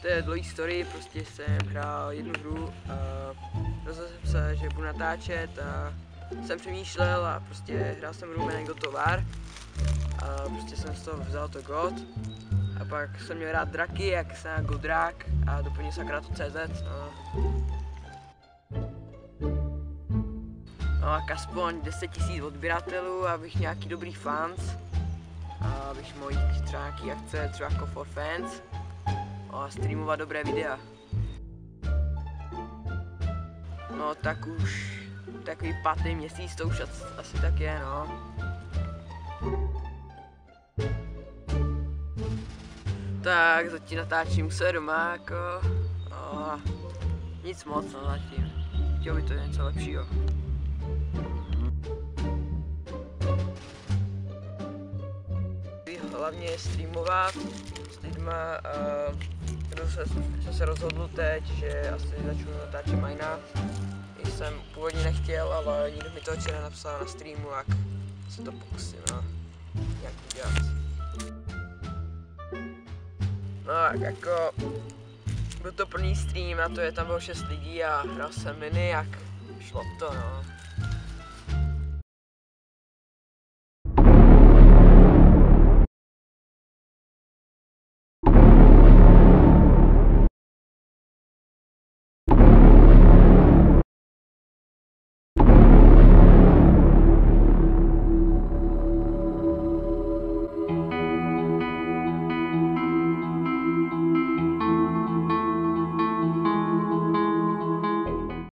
to je dlouhý story, prostě jsem hrál jednu hru a rozhodl jsem se, že budu natáčet a jsem přemýšlel a prostě hrál jsem hru jménem God of War a prostě jsem z toho vzal to God a pak jsem měl rád draky, jak jsem Godrák a doplnil jsem akorát to CZ. No a aspoň 10 000 odběratelů, abych nějaký dobrý fans a abych mohl jít třeba nějaký akce, třeba jako for fans a streamovat dobré videa. No tak už takový 5. měsíc to už asi tak je, no. Tak zatím natáčím se doma jako, no, nic moc no zatím, chtěl by to něco lepšího. Hlavně streamovat s lidma, jsem se rozhodl teď, že asi začnu natáčet Minecraft. Jsem původně nechtěl, ale někdo mi to včera napsal na streamu, jak se to pokusím nějak udělat. No jako byl to plný stream, na to je tam bylo 6 lidí a hrál jsem mini, jak šlo to no.